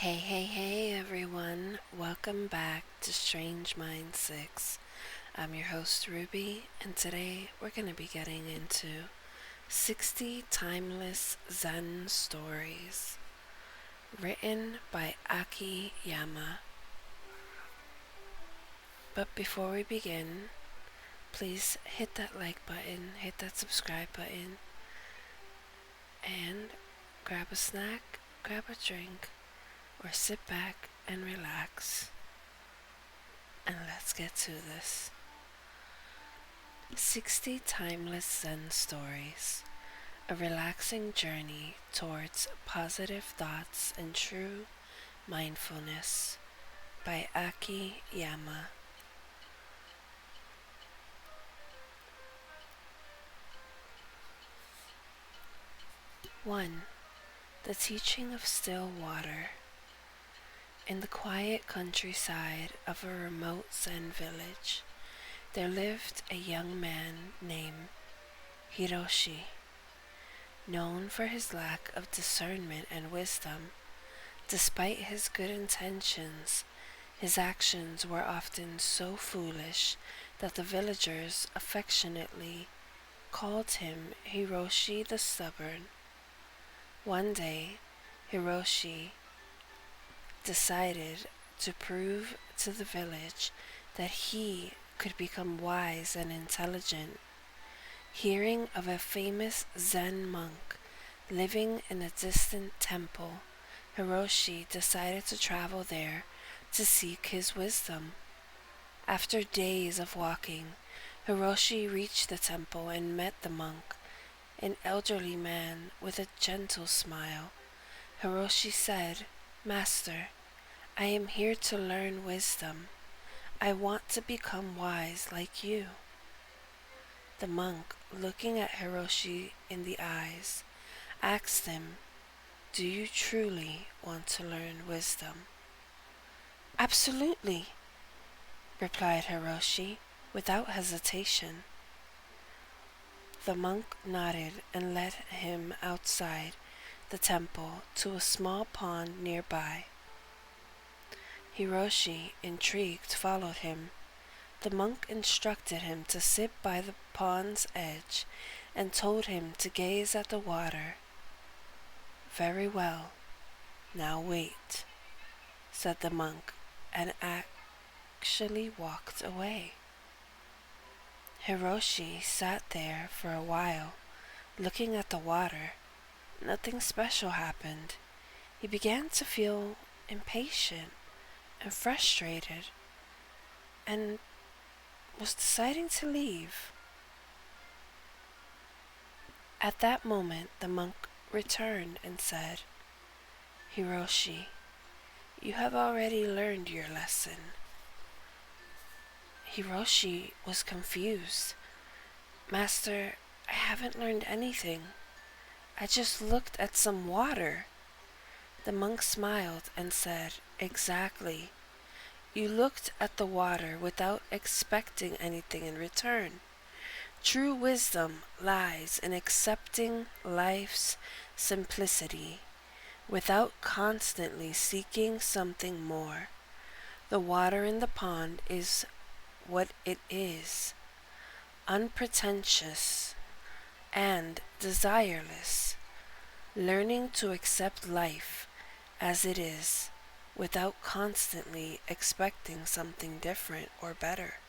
Hey everyone. Welcome back to Strange Mind 6. I'm your host Ruby, and today we're going to be getting into 60 timeless Zen stories written by Aki Yama. But before we begin, please hit that like button, hit that subscribe button, and grab a snack, grab a drink, or sit back and relax. And let's get to this. 60 Timeless Zen Stories, a relaxing journey towards positive thoughts and true mindfulness by Aki Yama. One, the teaching of still water. In the quiet countryside of a remote Zen village, there lived a young man named Hiroshi. Known for his lack of discernment and wisdom, despite his good intentions, his actions were often so foolish that the villagers affectionately called him Hiroshi the Stubborn. One day, Hiroshi decided to prove to the village that he could become wise and intelligent. Hearing of a famous Zen monk living in a distant temple, Hiroshi decided to travel there to seek his wisdom. After days of walking, Hiroshi reached the temple and met the monk, an elderly man with a gentle smile. Hiroshi said, "Master, I am here to learn wisdom. I want to become wise like you." The monk, looking at Hiroshi in the eyes, asked him, "Do you truly want to learn wisdom?" "Absolutely," replied Hiroshi without hesitation. The monk nodded and led him outside the temple to a small pond nearby. Hiroshi, intrigued, followed him. The monk instructed him to sit by the pond's edge and told him to gaze at the water. "Very well, now wait," said the monk, and actually walked away. Hiroshi sat there for a while, looking at the water. Nothing special happened. He began to feel impatient and frustrated, and was deciding to leave. At that moment, the monk returned and said, "Hiroshi, you have already learned your lesson." Hiroshi was confused. "Master, I haven't learned anything. I just looked at some water." The monk smiled and said, "Exactly. You looked at the water without expecting anything in return. True wisdom lies in accepting life's simplicity without constantly seeking something more. The water in the pond is what it is, unpretentious and desireless. Learning to accept life as it is without constantly expecting something different or better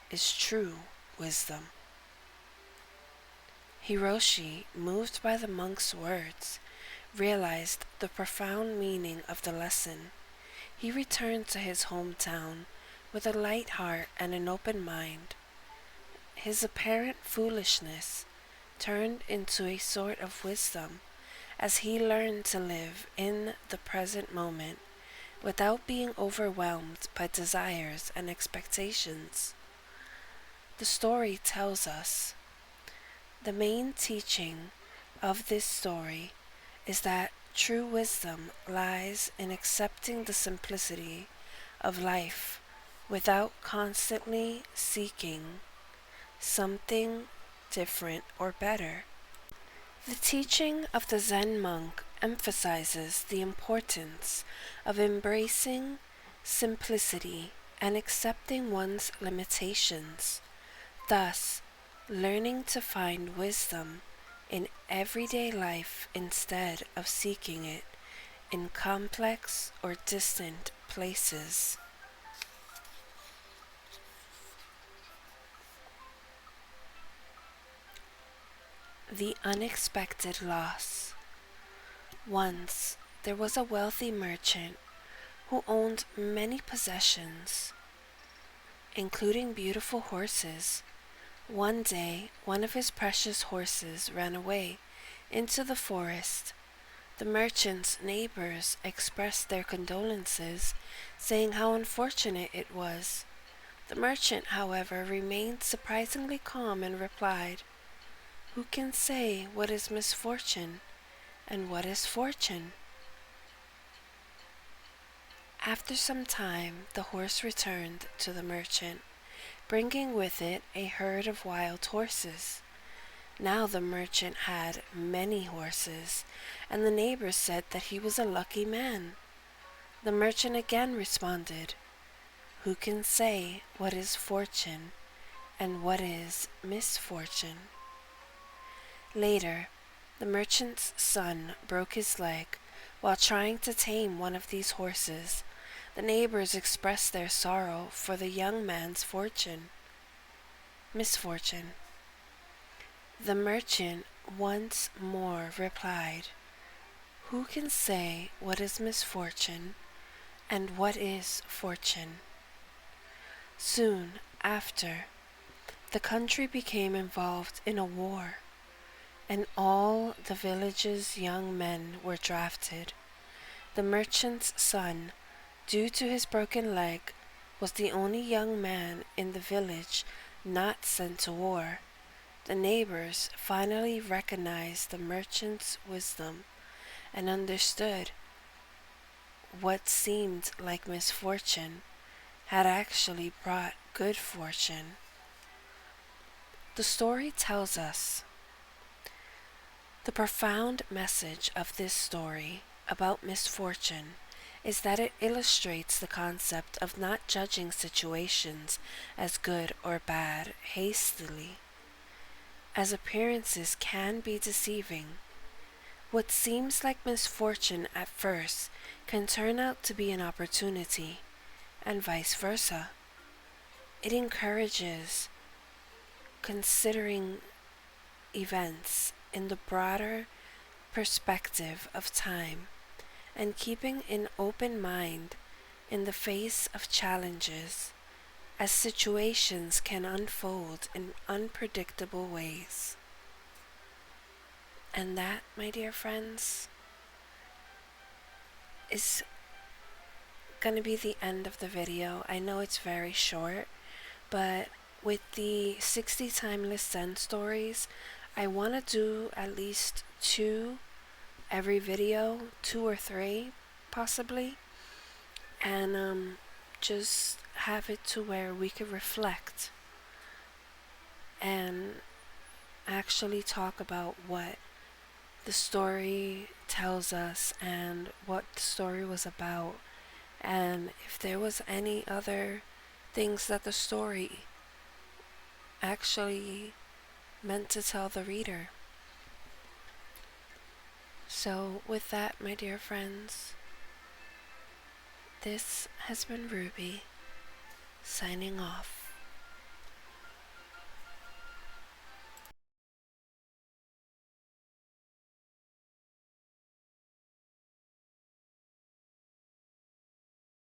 is true wisdom." Hiroshi, moved by the monk's words, realized the profound meaning of the lesson. He returned to his hometown with a light heart and an open mind. His apparent foolishness turned into a sort of wisdom as he learned to live in the present moment without being overwhelmed by desires and expectations. The story tells us the main teaching of this story is that true wisdom lies in accepting the simplicity of life without constantly seeking something different or better. The teaching of the Zen monk emphasizes the importance of embracing simplicity and accepting one's limitations, thus learning to find wisdom in everyday life instead of seeking it in complex or distant places. The unexpected loss. Once there was a wealthy merchant who owned many possessions, including beautiful horses. One day, one of his precious horses ran away into the forest. The merchant's neighbors expressed their condolences, saying how unfortunate it was. The merchant, however, remained surprisingly calm and replied, "Who can say what is misfortune and what is fortune?" After some time, the horse returned to the merchant, bringing with it a herd of wild horses. Now the merchant had many horses, and the neighbors said that he was a lucky man. The merchant again responded, "Who can say what is fortune and what is misfortune?" Later, the merchant's son broke his leg while trying to tame one of these horses. The neighbors expressed their sorrow for the young man's misfortune. The merchant once more replied, "Who can say what is misfortune and what is fortune?" Soon after, the country became involved in a war, and all the village's young men were drafted. The merchant's son, due to his broken leg, was the only young man in the village not sent to war. The neighbors finally recognized the merchant's wisdom and understood what seemed like misfortune had actually brought good fortune. The story tells us the profound message of this story about misfortune is that it illustrates the concept of not judging situations as good or bad hastily, as appearances can be deceiving. What seems like misfortune at first can turn out to be an opportunity, and vice versa. It encourages considering events in the broader perspective of time and keeping an open mind in the face of challenges, as situations can unfold in unpredictable ways. And that, my dear friends, is going to be the end of the video. I know it's very short, but with the 60 timeless Zen stories, I want to do at least 2 every video, 2 or 3 possibly, and just have it to where we could reflect and actually talk about what the story tells us and what the story was about, and if there was any other things that the story actually meant to tell the reader. So with that, my dear friends, this has been Ruby, signing off.